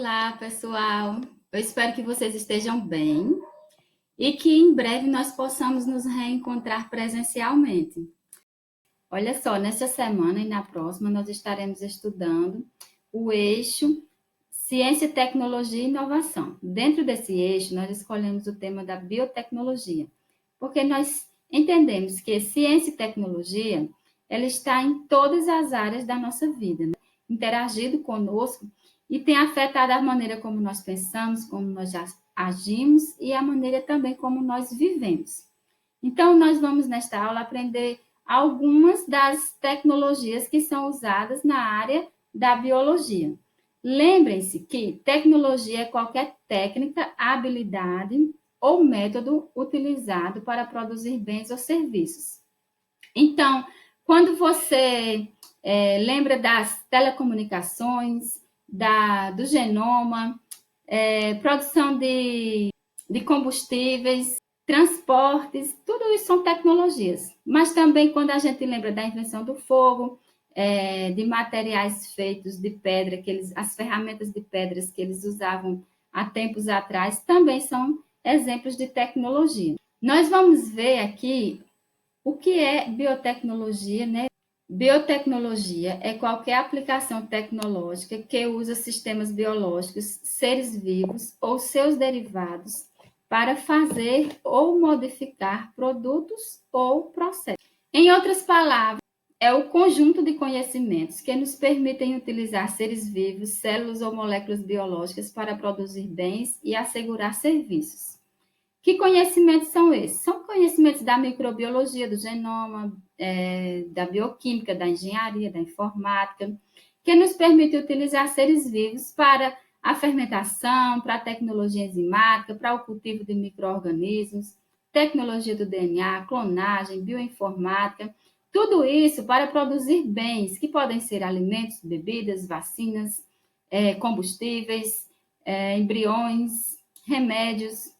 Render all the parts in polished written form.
Olá, pessoal. Eu espero que vocês estejam bem e que em breve nós possamos nos reencontrar presencialmente. Olha só, nesta semana e na próxima nós estaremos estudando o eixo Ciência, Tecnologia e Inovação. Dentro desse eixo, nós escolhemos o tema da biotecnologia, porque nós entendemos que ciência e tecnologia, ela está em todas as áreas da nossa vida, né? Interagido conosco e tem afetado a maneira como nós pensamos, como nós agimos e a maneira também como nós vivemos. Então, nós vamos nesta aula aprender algumas das tecnologias que são usadas na área da biologia. Lembrem-se que tecnologia é qualquer técnica, habilidade ou método utilizado para produzir bens ou serviços. Então, quando você lembra das telecomunicações, do genoma, produção de combustíveis, transportes, tudo isso são tecnologias. Mas também quando a gente lembra da invenção do fogo, de materiais feitos de pedra, as ferramentas de pedras que eles usavam há tempos atrás, também são exemplos de tecnologia. Nós vamos ver aqui o que é biotecnologia, né? Biotecnologia é qualquer aplicação tecnológica que usa sistemas biológicos, seres vivos ou seus derivados para fazer ou modificar produtos ou processos. Em outras palavras, é o conjunto de conhecimentos que nos permitem utilizar seres vivos, células ou moléculas biológicas para produzir bens e assegurar serviços. Que conhecimentos são esses? São conhecimentos da microbiologia, do genoma, da bioquímica, da engenharia, da informática, que nos permite utilizar seres vivos para a fermentação, para a tecnologia enzimática, para o cultivo de micro-organismos, tecnologia do DNA, clonagem, bioinformática, tudo isso para produzir bens, que podem ser alimentos, bebidas, vacinas, combustíveis, embriões, remédios,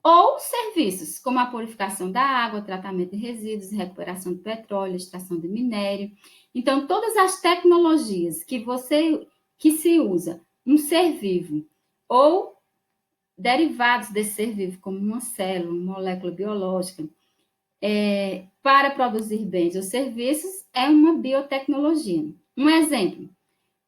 ou serviços, como a purificação da água, tratamento de resíduos, recuperação de petróleo, extração de minério. Então, todas as tecnologias que se usa um ser vivo ou derivados desse ser vivo, como uma célula, uma molécula biológica, para produzir bens ou serviços, é uma biotecnologia. Um exemplo,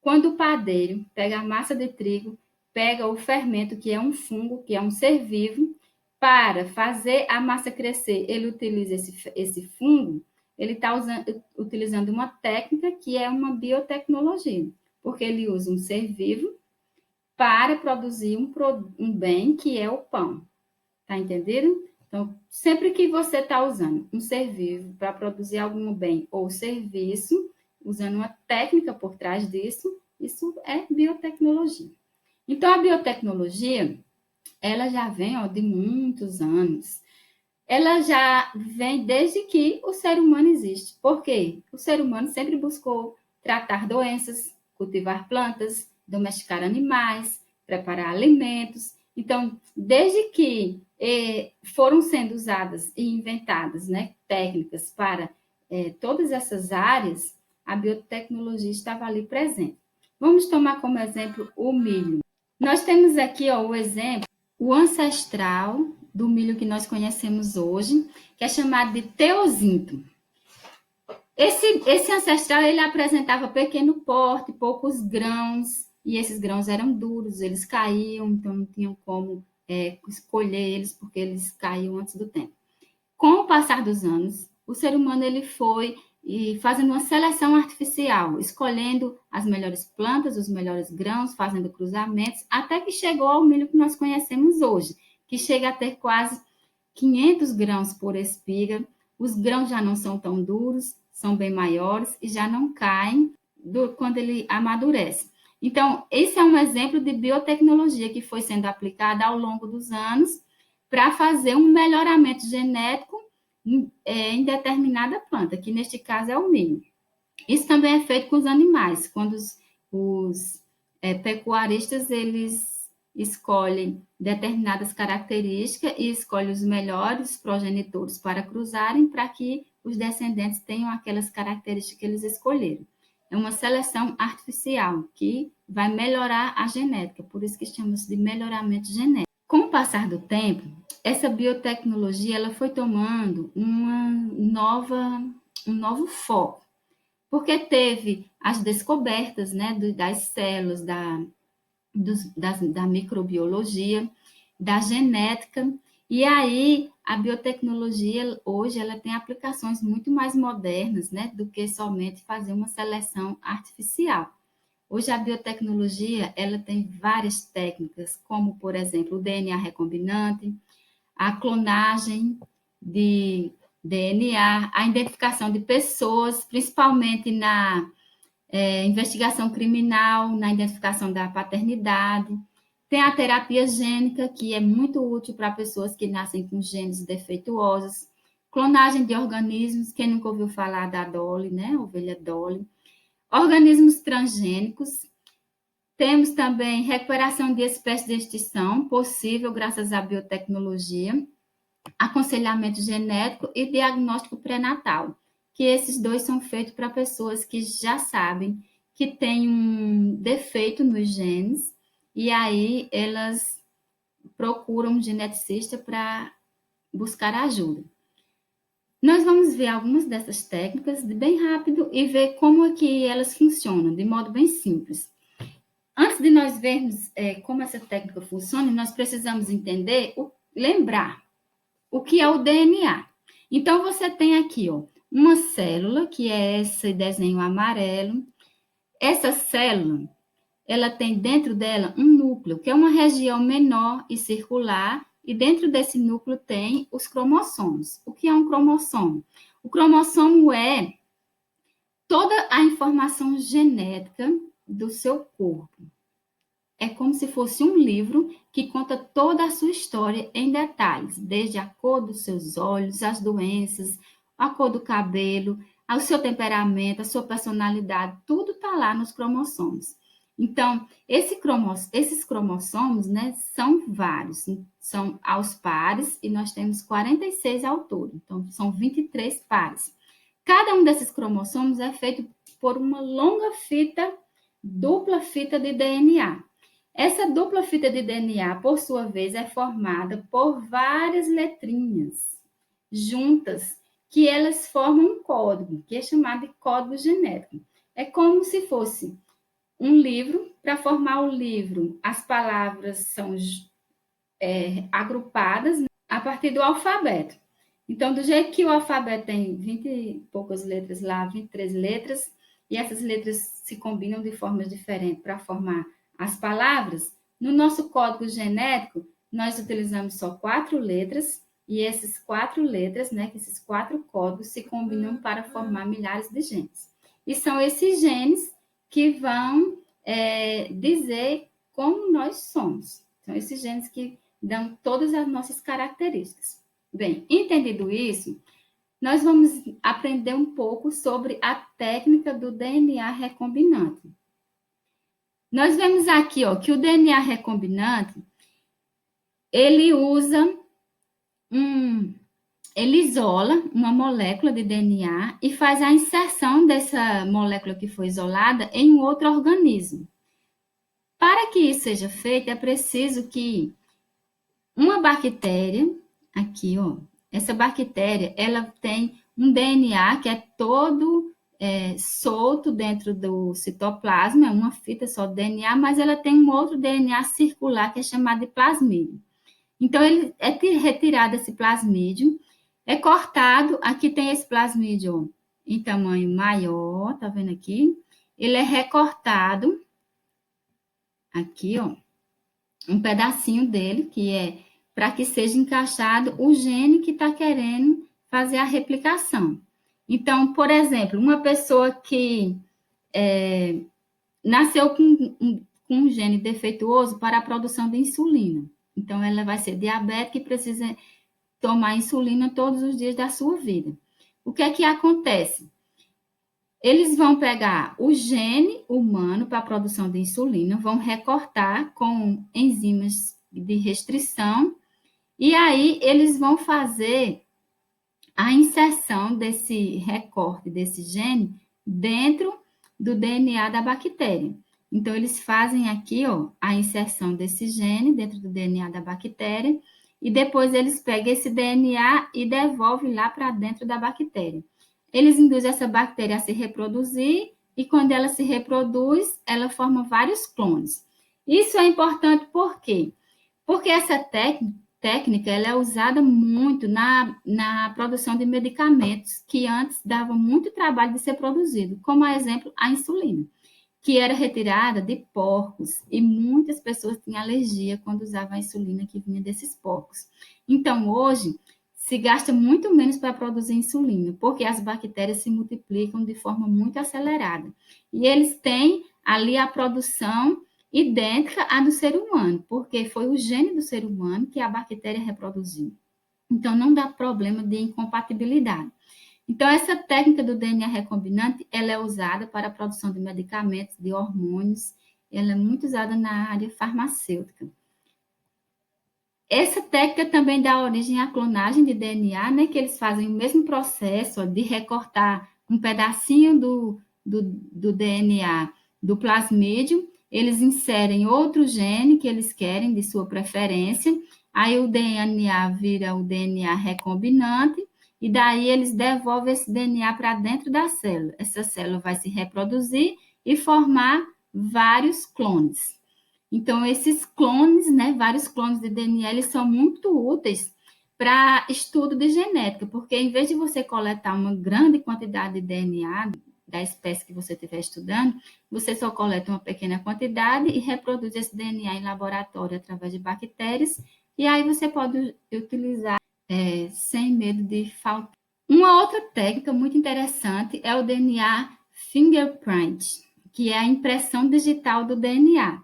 quando o padeiro pega a massa de trigo, pega o fermento, que é um fungo, que é um ser vivo, para fazer a massa crescer, ele utiliza esse fungo, ele está utilizando uma técnica que é uma biotecnologia, porque ele usa um ser vivo para produzir um bem, que é o pão. Tá entendendo? Então, sempre que você está usando um ser vivo para produzir algum bem ou serviço, usando uma técnica por trás disso, isso é biotecnologia. Então, a biotecnologia, ela já vem de muitos anos. Ela já vem desde que o ser humano existe. Por quê? O ser humano sempre buscou tratar doenças, cultivar plantas, domesticar animais, preparar alimentos. Então, desde que foram sendo usadas e inventadas, né, técnicas para todas essas áreas, a biotecnologia estava ali presente. Vamos tomar como exemplo o milho. Nós temos aqui o exemplo, o ancestral do milho que nós conhecemos hoje, que é chamado de teozinto. Esse ancestral, ele apresentava pequeno porte, poucos grãos, e esses grãos eram duros, eles caíam, então não tinham como escolher eles, porque eles caíam antes do tempo. Com o passar dos anos, o ser humano ele foi fazendo uma seleção artificial, escolhendo as melhores plantas, os melhores grãos, fazendo cruzamentos, até que chegou ao milho que nós conhecemos hoje, que chega a ter quase 500 grãos por espiga. Os grãos já não são tão duros, são bem maiores e já não caem quando ele amadurece. Então, esse é um exemplo de biotecnologia que foi sendo aplicada ao longo dos anos para fazer um melhoramento genético em determinada planta, que neste caso é o milho. Isso também é feito com os animais, quando os pecuaristas eles escolhem determinadas características e escolhem os melhores progenitores para cruzarem, para que os descendentes tenham aquelas características que eles escolheram. é uma seleção artificial que vai melhorar a genética, por isso que chamamos de melhoramento genético. Com o passar do tempo, essa biotecnologia ela foi tomando um novo foco, porque teve as descobertas, né, das células, da microbiologia, da genética, e aí a biotecnologia hoje ela tem aplicações muito mais modernas, né, do que somente fazer uma seleção artificial. Hoje a biotecnologia ela tem várias técnicas, como por exemplo o DNA recombinante, a clonagem de DNA, a identificação de pessoas, principalmente na investigação criminal, na identificação da paternidade. Tem a terapia gênica, que é muito útil para pessoas que nascem com genes defeituosos. Clonagem de organismos, quem nunca ouviu falar da Dolly, né? Ovelha Dolly. Organismos transgênicos. Temos também recuperação de espécies de extinção, possível graças à biotecnologia. Aconselhamento genético e diagnóstico pré-natal, que esses dois são feitos para pessoas que já sabem que tem um defeito nos genes e aí elas procuram um geneticista para buscar ajuda. Nós vamos ver algumas dessas técnicas bem rápido e ver como é que elas funcionam, de modo bem simples. Antes de nós vermos como essa técnica funciona, nós precisamos entender, lembrar o que é o DNA. Então, você tem aqui, ó, uma célula, que é esse desenho amarelo. Essa célula, ela tem dentro dela um núcleo, que é uma região menor e circular, e dentro desse núcleo tem os cromossomos. O que é um cromossomo? O cromossomo é toda a informação genética do seu corpo. É como se fosse um livro que conta toda a sua história em detalhes, desde a cor dos seus olhos, as doenças, a cor do cabelo, o seu temperamento, a sua personalidade, tudo está lá nos cromossomos. Então, esses cromossomos, né, são vários, são aos pares, e nós temos 46 ao todo, então são 23 pares. Cada um desses cromossomos é feito por uma longa fita, dupla fita de DNA. Essa dupla fita de DNA, por sua vez, é formada por várias letrinhas juntas, que elas formam um código, que é chamado de código genético. É como se fosse um livro. Para formar o livro, as palavras são agrupadas, né, a partir do alfabeto. Então, do jeito que o alfabeto tem 20 e poucas letras lá, 23 letras, e essas letras se combinam de formas diferentes para formar as palavras, no nosso código genético, nós utilizamos só 4 letras, e essas 4 letras, né, esses 4 códigos se combinam para formar milhares de genes. E são esses genes que vão dizer como nós somos. São esses genes que dão todas as nossas características. Bem, entendido isso, nós vamos aprender um pouco sobre a técnica do DNA recombinante. Nós vemos aqui, ó, que o DNA recombinante, ele ele isola uma molécula de DNA e faz a inserção dessa molécula que foi isolada em um outro organismo. Para que isso seja feito, é preciso que uma bactéria, aqui, ó, essa bactéria, ela tem um DNA que é todo solto dentro do citoplasma, é uma fita só de DNA, mas ela tem um outro DNA circular que é chamado de plasmídio. Então, ele é retirado esse plasmídio, é cortado, aqui tem esse plasmídio ó, em tamanho maior, tá vendo aqui? Ele é recortado, aqui, ó, um pedacinho dele, que é para que seja encaixado o gene que está querendo fazer a replicação. Então, por exemplo, uma pessoa que nasceu com um gene defeituoso para a produção de insulina. Então, ela vai ser diabética e precisa tomar insulina todos os dias da sua vida. O que é que acontece? Eles vão pegar o gene humano para a produção de insulina, vão recortar com enzimas de restrição, e aí eles vão fazer a inserção desse recorte, desse gene, dentro do DNA da bactéria. Então, eles fazem aqui, ó, a inserção desse gene dentro do DNA da bactéria e depois eles pegam esse DNA e devolvem lá para dentro da bactéria. Eles induzem essa bactéria a se reproduzir e quando ela se reproduz, ela forma vários clones. Isso é importante por quê? Porque essa técnica ela é usada muito na produção de medicamentos que antes davam muito trabalho de ser produzido, como, a exemplo, a insulina, que era retirada de porcos e muitas pessoas tinham alergia quando usavam a insulina que vinha desses porcos. Então, hoje, se gasta muito menos para produzir insulina, porque as bactérias se multiplicam de forma muito acelerada. E eles têm ali a produção idêntica à do ser humano, porque foi o gene do ser humano que a bactéria reproduziu. Então, não dá problema de incompatibilidade. Então, essa técnica do DNA recombinante, ela é usada para a produção de medicamentos, de hormônios, ela é muito usada na área farmacêutica. Essa técnica também dá origem à clonagem de DNA, né, que eles fazem o mesmo processo ó, de recortar um pedacinho do DNA do plasmídio, eles inserem outro gene que eles querem, de sua preferência, aí o DNA vira o DNA recombinante, e daí eles devolvem esse DNA para dentro da célula. Essa célula vai se reproduzir e formar vários clones. Então, esses clones, né, vários clones de DNA, eles são muito úteis para estudo de genética, porque em vez de você coletar uma grande quantidade de DNA da espécie que você estiver estudando, você só coleta uma pequena quantidade e reproduz esse DNA em laboratório através de bactérias, e aí você pode utilizar sem medo de faltar. Uma outra técnica muito interessante é o DNA fingerprint, que é a impressão digital do DNA.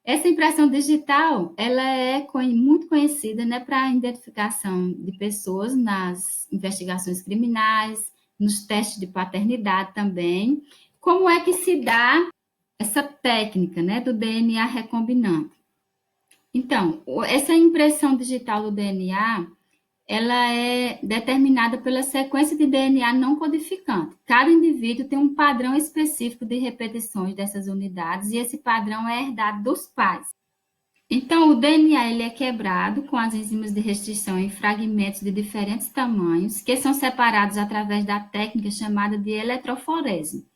Essa impressão digital, ela é muito conhecida, né, para a identificação de pessoas nas investigações criminais, nos testes de paternidade também. Como é que se dá essa técnica, né, do DNA recombinante? Então, essa impressão digital do DNA, ela é determinada pela sequência de DNA não codificante. Cada indivíduo tem um padrão específico de repetições dessas unidades e esse padrão é herdado dos pais. Então, o DNA ele é quebrado com as enzimas de restrição em fragmentos de diferentes tamanhos, que são separados através da técnica chamada de eletroforese.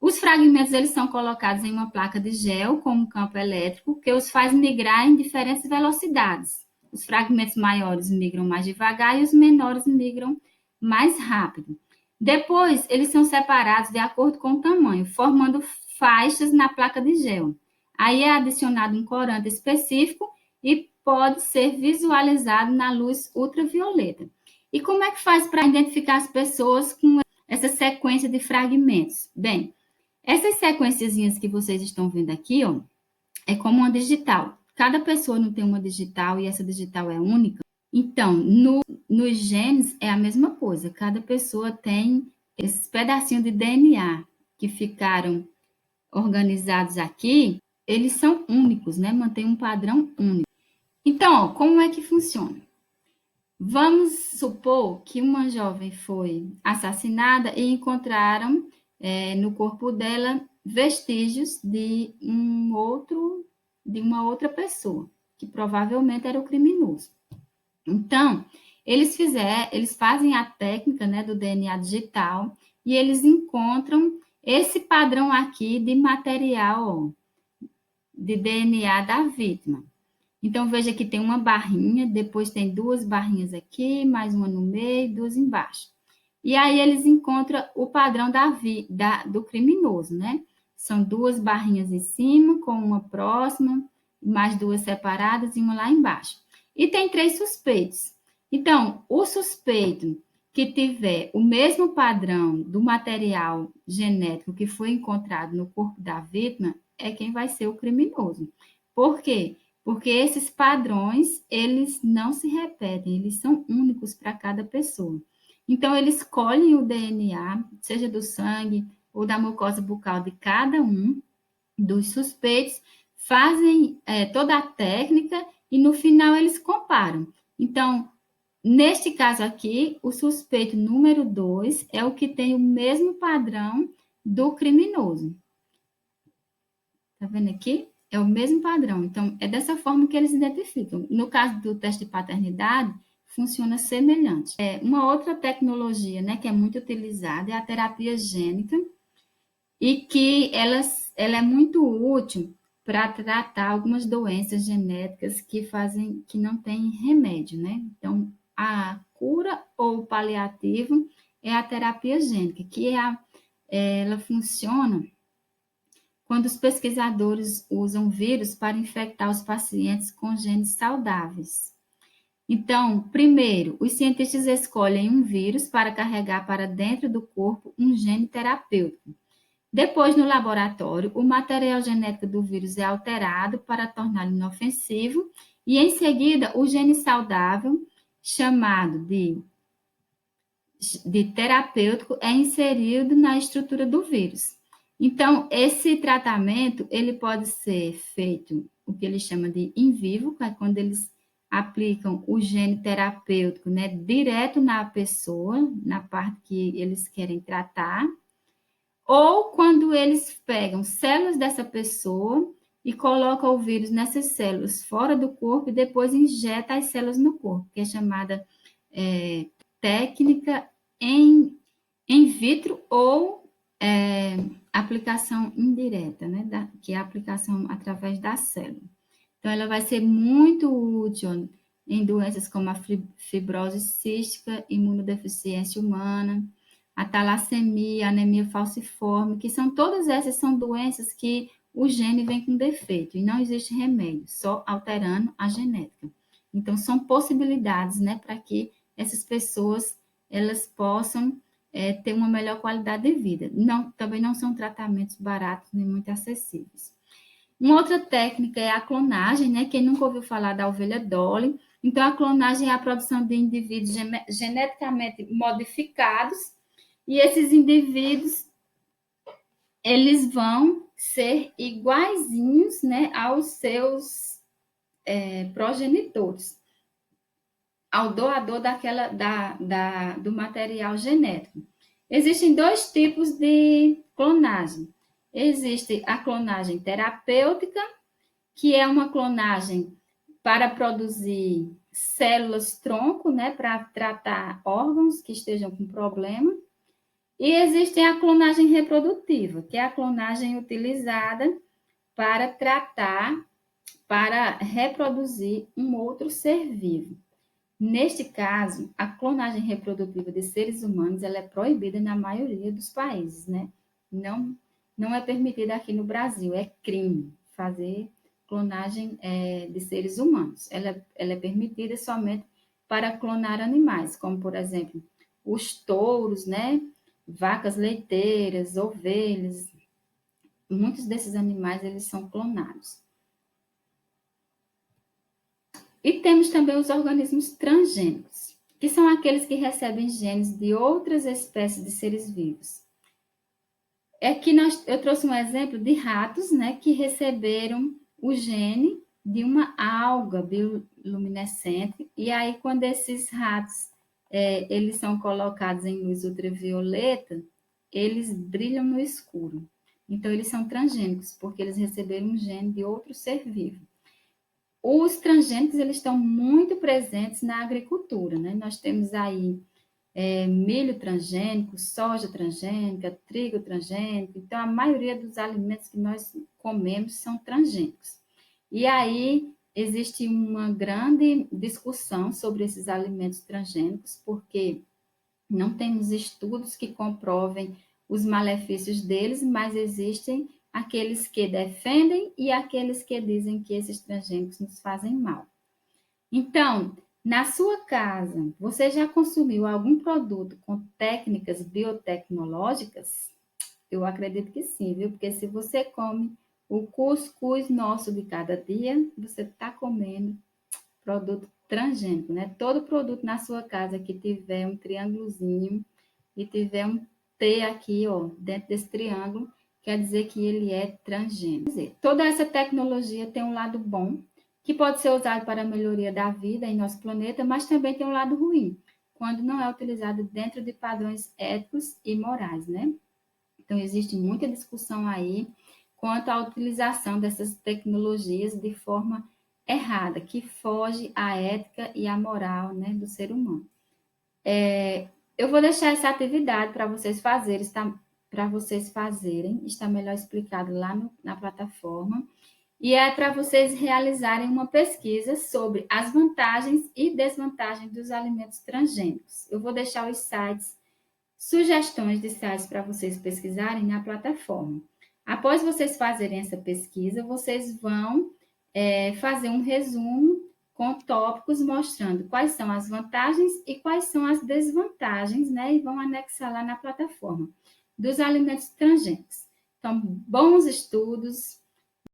Os fragmentos eles são colocados em uma placa de gel com um campo elétrico que os faz migrar em diferentes velocidades. Os fragmentos maiores migram mais devagar e os menores migram mais rápido. Depois, eles são separados de acordo com o tamanho, formando faixas na placa de gel. Aí é adicionado um corante específico e pode ser visualizado na luz ultravioleta. E como é que faz para identificar as pessoas com essa sequência de fragmentos? Bem, essas sequenciazinhas que vocês estão vendo aqui, ó, é como uma digital. Cada pessoa não tem uma digital e essa digital é única. Então, nos genes é a mesma coisa. Cada pessoa tem esses pedacinhos de DNA que ficaram organizados aqui, eles são únicos, né? Mantém um padrão único. Então, ó, como é que funciona? Vamos supor que uma jovem foi assassinada e encontraram no corpo dela vestígios de uma outra pessoa, que provavelmente era o criminoso. Então, eles fazem a técnica, né, do DNA digital e eles encontram esse padrão aqui de material, ó, de DNA da vítima. Então, veja que tem uma barrinha, depois tem duas barrinhas aqui, mais uma no meio, duas embaixo. E aí eles encontram o padrão do criminoso, né? São duas barrinhas em cima, com uma próxima, mais duas separadas e uma lá embaixo. E tem 3 suspeitos. Então, o suspeito que tiver o mesmo padrão do material genético que foi encontrado no corpo da vítima é quem vai ser o criminoso. Por quê? Porque esses padrões, eles não se repetem, eles são únicos para cada pessoa. Então, eles colhem o DNA, seja do sangue ou da mucosa bucal de cada um dos suspeitos, fazem toda a técnica e no final eles comparam. Então, neste caso aqui, o suspeito número 2 é o que tem o mesmo padrão do criminoso. Tá vendo aqui? É o mesmo padrão. Então, é dessa forma que eles identificam. No caso do teste de paternidade, funciona semelhante. Uma outra tecnologia, né, que é muito utilizada é a terapia gênica e que ela é muito útil para tratar algumas doenças genéticas que não têm remédio, né? Então, a cura ou paliativo é a terapia gênica, ela funciona quando os pesquisadores usam vírus para infectar os pacientes com genes saudáveis. Então, primeiro, os cientistas escolhem um vírus para carregar para dentro do corpo um gene terapêutico. Depois, no laboratório, o material genético do vírus é alterado para torná-lo inofensivo e, em seguida, o gene saudável, chamado de terapêutico, é inserido na estrutura do vírus. Então, esse tratamento, ele pode ser feito, o que eles chamam de in vivo, que é quando eles aplicam o gene terapêutico, né, direto na pessoa, na parte que eles querem tratar, ou quando eles pegam células dessa pessoa e colocam o vírus nessas células fora do corpo e depois injeta as células no corpo, que é chamada técnica in vitro ou aplicação indireta, né? Que é a aplicação através da célula. Então, ela vai ser muito útil em doenças como a fibrose cística, imunodeficiência humana, a talassemia, a anemia falciforme, que todas essas são doenças que o gene vem com defeito e não existe remédio, só alterando a genética. Então, são possibilidades, né, para que essas pessoas elas possam ter uma melhor qualidade de vida. Também não são tratamentos baratos nem muito acessíveis. Uma outra técnica é a clonagem, né? Quem nunca ouviu falar da ovelha Dolly? Então, a clonagem é a produção de indivíduos geneticamente modificados e esses indivíduos, eles vão ser iguaizinhos, né, aos seus progenitores, ao doador do material genético. Existem dois tipos de clonagem. Existe a clonagem terapêutica, que é uma clonagem para produzir células-tronco, né, para tratar órgãos que estejam com problema. E existe a clonagem reprodutiva, que é a clonagem utilizada para para reproduzir um outro ser vivo. Neste caso, a clonagem reprodutiva de seres humanos ela é proibida na maioria dos países, né? Não é permitida aqui no Brasil, é crime fazer clonagem de seres humanos. Ela é permitida somente para clonar animais, como, por exemplo, os touros, né? Vacas leiteiras, ovelhas. Muitos desses animais, eles são clonados. E temos também os organismos transgênicos, que são aqueles que recebem genes de outras espécies de seres vivos. Aqui eu trouxe um exemplo de ratos, né, que receberam o gene de uma alga bioluminescente, e aí quando esses ratos eles são colocados em luz ultravioleta, eles brilham no escuro. Então, eles são transgênicos, porque eles receberam um gene de outro ser vivo. Os transgênicos, eles estão muito presentes na agricultura, né? Nós temos aí milho transgênico, soja transgênica, trigo transgênico. Então, a maioria dos alimentos que nós comemos são transgênicos. E aí, existe uma grande discussão sobre esses alimentos transgênicos, porque não temos estudos que comprovem os malefícios deles, mas existem aqueles que defendem e aqueles que dizem que esses transgênicos nos fazem mal. Então, na sua casa, você já consumiu algum produto com técnicas biotecnológicas? Eu acredito que sim, viu? Porque se você come o cuscuz nosso de cada dia, você está comendo produto transgênico, né? Todo produto na sua casa que tiver um triângulozinho e tiver um T aqui, ó, dentro desse triângulo, quer dizer que ele é transgênico. Quer dizer, toda essa tecnologia tem um lado bom, que pode ser usado para a melhoria da vida em nosso planeta, mas também tem um lado ruim, quando não é utilizado dentro de padrões éticos e morais, né? Então, existe muita discussão aí quanto à utilização dessas tecnologias de forma errada, que foge à ética e à moral, né, do ser humano. Eu vou deixar essa atividade para vocês fazerem, está melhor explicado lá na plataforma. E é para vocês realizarem uma pesquisa sobre as vantagens e desvantagens dos alimentos transgênicos. Eu vou deixar os sites, sugestões de sites para vocês pesquisarem na plataforma. Após vocês fazerem essa pesquisa, vocês vão fazer um resumo com tópicos mostrando quais são as vantagens e quais são as desvantagens, né? E vão anexar lá na plataforma dos alimentos transgênicos. Então, bons estudos!